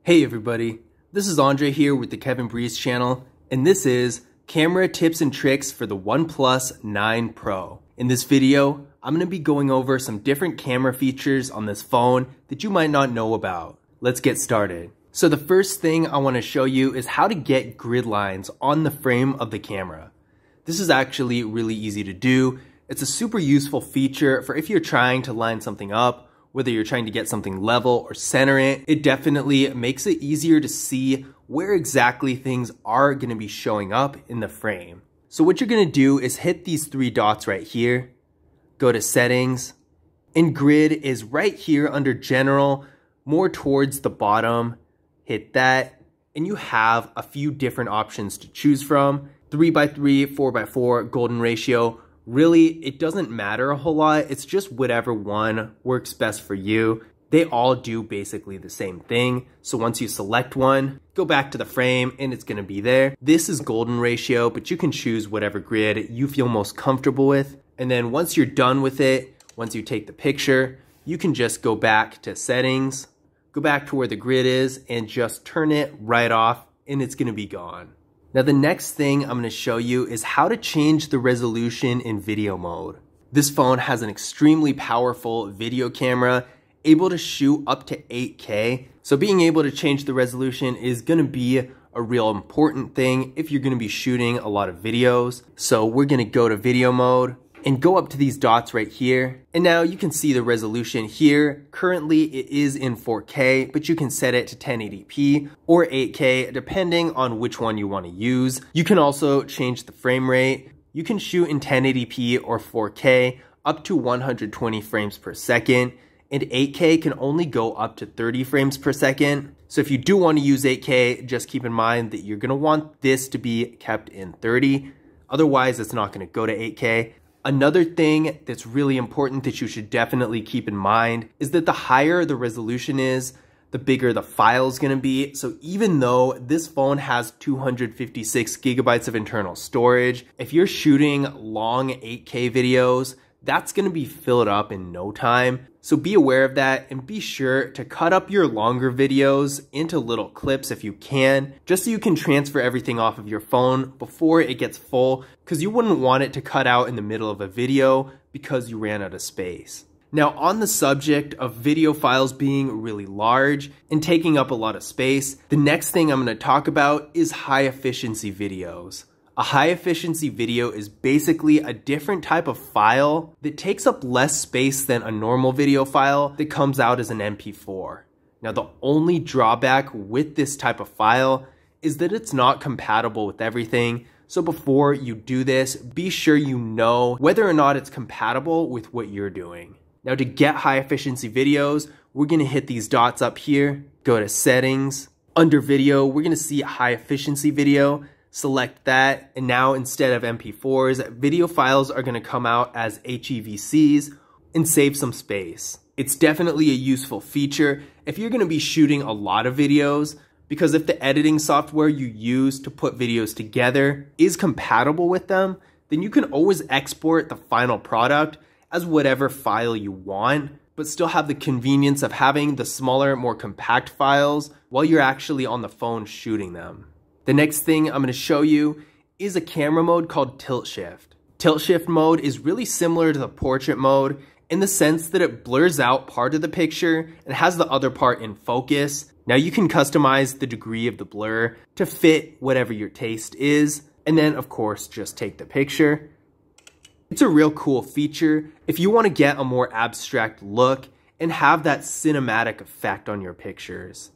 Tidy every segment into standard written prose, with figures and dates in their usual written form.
Hey everybody, this is Andre here with the Kevin Breeze channel, and this is camera tips and tricks for the OnePlus 9 Pro. In this video, I'm going to be going over some different camera features on this phone that you might not know about. Let's get started. So the first thing I want to show you is how to get grid lines on the frame of the camera. This is actually really easy to do. It's a super useful feature for if you're trying to line something up, whether you're trying to get something level or center it. It definitely makes it easier to see where exactly things are going to be showing up in the frame. So what you're going to do is hit these three dots right here, go to settings, and grid is right here under general, more towards the bottom. Hit that, and you have a few different options to choose from. 3x3, 4x4, golden ratio. Really, it doesn't matter a whole lot. It's just whatever one works best for you. They all do basically the same thing. So once you select one, go back to the frame and it's going to be there. This is golden ratio, but you can choose whatever grid you feel most comfortable with. And then once you're done with it, once you take the picture, you can just go back to settings, go back to where the grid is and just turn it right off and it's going to be gone. Now the next thing I'm going to show you is how to change the resolution in video mode. This phone has an extremely powerful video camera, able to shoot up to 8K. So being able to change the resolution is going to be a real important thing if you're going to be shooting a lot of videos. So we're going to go to video mode and go up to these dots right here. And now you can see the resolution here. Currently it is in 4K, but you can set it to 1080p or 8K depending on which one you want to use. You can also change the frame rate. You can shoot in 1080p or 4K up to 120 frames per second, and 8K can only go up to 30 frames per second. So if you do want to use 8K, just keep in mind that you're going to want this to be kept in 30. Otherwise, it's not going to go to 8K. Another thing that's really important that you should definitely keep in mind is that the higher the resolution is, the bigger the file is going to be. So even though this phone has 256 gigabytes of internal storage, if you're shooting long 8K videos, that's going to be filled up in no time. So be aware of that and be sure to cut up your longer videos into little clips if you can, just so you can transfer everything off of your phone before it gets full, because you wouldn't want it to cut out in the middle of a video because you ran out of space. Now on the subject of video files being really large and taking up a lot of space, the next thing I'm going to talk about is high efficiency videos. A high efficiency video is basically a different type of file that takes up less space than a normal video file that comes out as an MP4. Now the only drawback with this type of file is that it's not compatible with everything. So before you do this, be sure you know whether or not it's compatible with what you're doing. Now to get high efficiency videos, we're going to hit these dots up here, go to settings. Under video, we're going to see high efficiency video. Select that, and now instead of MP4s, video files are going to come out as HEVCs and save some space. It's definitely a useful feature if you're going to be shooting a lot of videos, because if the editing software you use to put videos together is compatible with them, then you can always export the final product as whatever file you want, but still have the convenience of having the smaller, more compact files while you're actually on the phone shooting them. The next thing I'm going to show you is a camera mode called tilt shift. Tilt shift mode is really similar to the portrait mode in the sense that it blurs out part of the picture and has the other part in focus. Now you can customize the degree of the blur to fit whatever your taste is, and then of course just take the picture. It's a real cool feature if you want to get a more abstract look and have that cinematic effect on your pictures.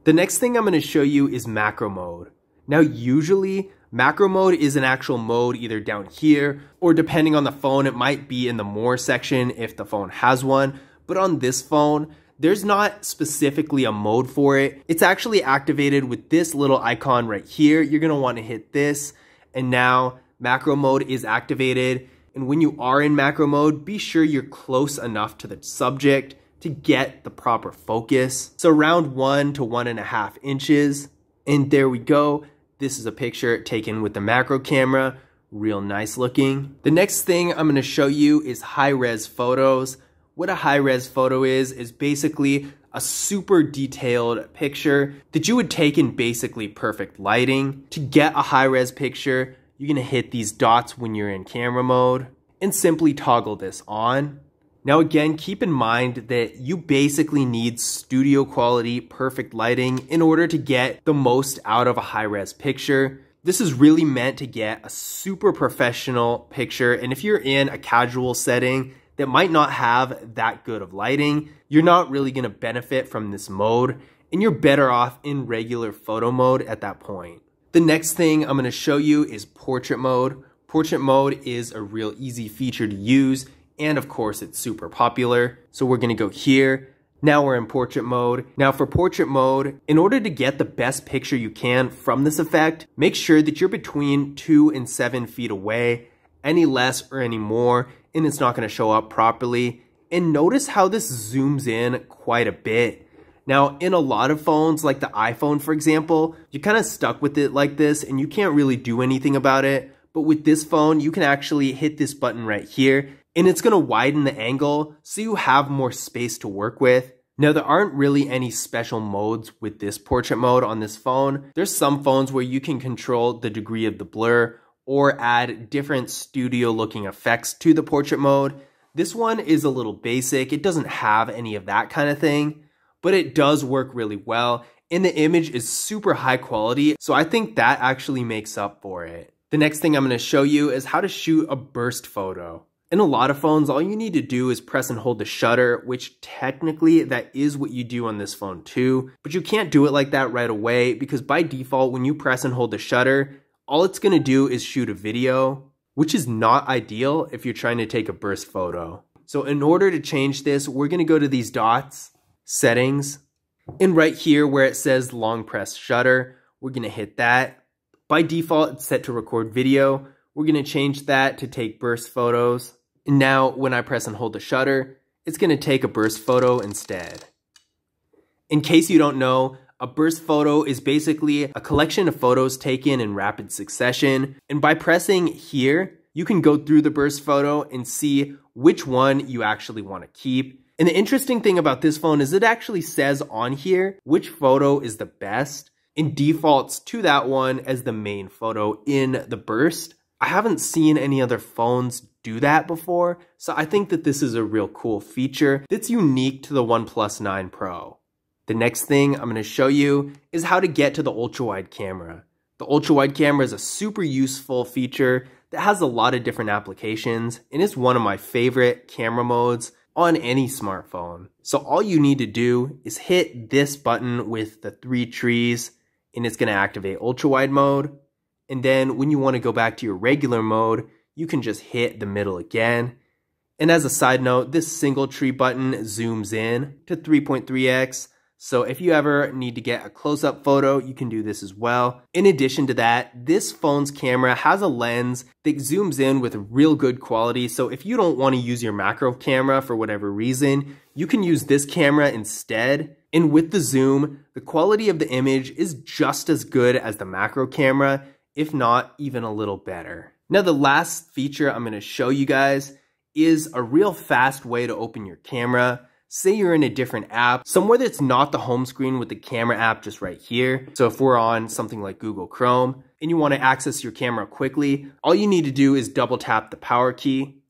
The next thing I'm going to show you is macro mode. Now usually macro mode is an actual mode either down here, or depending on the phone, it might be in the more section if the phone has one. But on this phone, there's not specifically a mode for it. It's actually activated with this little icon right here. You're going to want to hit this, and now macro mode is activated. And when you are in macro mode, be sure you're close enough to the subject to get the proper focus. So around 1 to 1.5 inches. And there we go. This is a picture taken with the macro camera. Real nice looking. The next thing I'm going to show you is high res photos. what a high-res photo is basically a super detailed picture that you would take in basically perfect lighting. To get a high-res picture, you're gonna hit these dots when you're in camera mode and simply toggle this on. Now again, keep in mind that you basically need studio quality, perfect lighting in order to get the most out of a high-res picture. This is really meant to get a super professional picture, and if you're in a casual setting that might not have that good of lighting, you're not really gonna benefit from this mode, and you're better off in regular photo mode at that point. The next thing I'm gonna show you is portrait mode. Portrait mode is a real easy feature to use, and of course it's super popular. So we're gonna go here. Now we're in portrait mode. Now for portrait mode, in order to get the best picture you can from this effect, make sure that you're between 2 and 7 feet away. Any less or any more, and it's not gonna show up properly. And notice how this zooms in quite a bit. Now, in a lot of phones, like the iPhone, for example, you're kind of stuck with it like this and you can't really do anything about it. But with this phone, you can actually hit this button right here and it's gonna widen the angle so you have more space to work with. Now, there aren't really any special modes with this portrait mode on this phone. There's some phones where you can control the degree of the blur or add different studio looking effects to the portrait mode. This one is a little basic. It doesn't have any of that kind of thing, but it does work really well. And the image is super high quality. So I think that actually makes up for it. The next thing I'm gonna show you is how to shoot a burst photo. In a lot of phones, all you need to do is press and hold the shutter, which technically that is what you do on this phone too, but you can't do it like that right away because by default, when you press and hold the shutter, all it's gonna do is shoot a video, which is not ideal if you're trying to take a burst photo. So in order to change this, we're gonna go to these dots, settings, and right here where it says long press shutter, we're gonna hit that. By default, it's set to record video. We're gonna change that to take burst photos. And now when I press and hold the shutter, it's gonna take a burst photo instead. In case you don't know, a burst photo is basically a collection of photos taken in rapid succession. And by pressing here, you can go through the burst photo and see which one you actually wanna keep. And the interesting thing about this phone is it actually says on here which photo is the best and defaults to that one as the main photo in the burst. I haven't seen any other phones do that before, so I think that this is a real cool feature that's unique to the OnePlus 9 Pro. The next thing I'm going to show you is how to get to the ultrawide camera. The ultrawide camera is a super useful feature that has a lot of different applications, and it's one of my favorite camera modes on any smartphone. So all you need to do is hit this button with the 3 trees, and it's going to activate ultrawide mode. And then when you want to go back to your regular mode, you can just hit the middle again. And as a side note, this single tree button zooms in to 3.3x. So if you ever need to get a close-up photo, you can do this as well. In addition to that, this phone's camera has a lens that zooms in with real good quality. So if you don't want to use your macro camera for whatever reason, you can use this camera instead. And with the zoom, the quality of the image is just as good as the macro camera, if not even a little better. Now, the last feature I'm going to show you guys is a real fast way to open your camera. Say you're in a different app, somewhere that's not the home screen with the camera app just right here. So if we're on something like Google Chrome and you want to access your camera quickly, all you need to do is double tap the power key.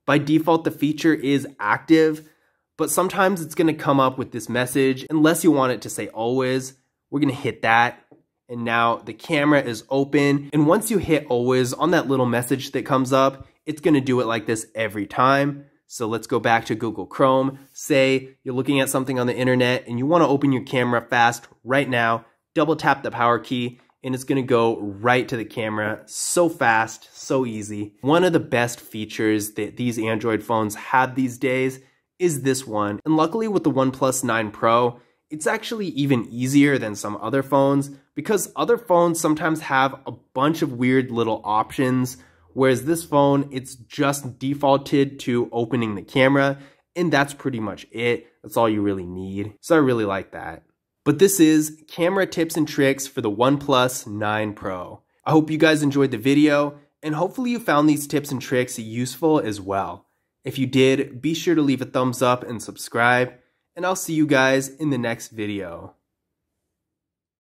By default, the feature is active, but sometimes it's going to come up with this message unless you want it to say always. We're going to hit that. And now the camera is open. And once you hit always on that little message that comes up, it's going to do it like this every time. So let's go back to Google Chrome. Say you're looking at something on the internet and you want to open your camera fast right now, double tap the power key and it's going to go right to the camera. So fast, so easy. One of the best features that these Android phones have these days is this one. And luckily with the OnePlus 9 Pro, it's actually even easier than some other phones because other phones sometimes have a bunch of weird little options, whereas this phone, it's just defaulted to opening the camera, and that's pretty much it. That's all you really need. So I really like that. But this is camera tips and tricks for the OnePlus 9 Pro. I hope you guys enjoyed the video, and hopefully you found these tips and tricks useful as well. If you did, be sure to leave a thumbs up and subscribe, and I'll see you guys in the next video.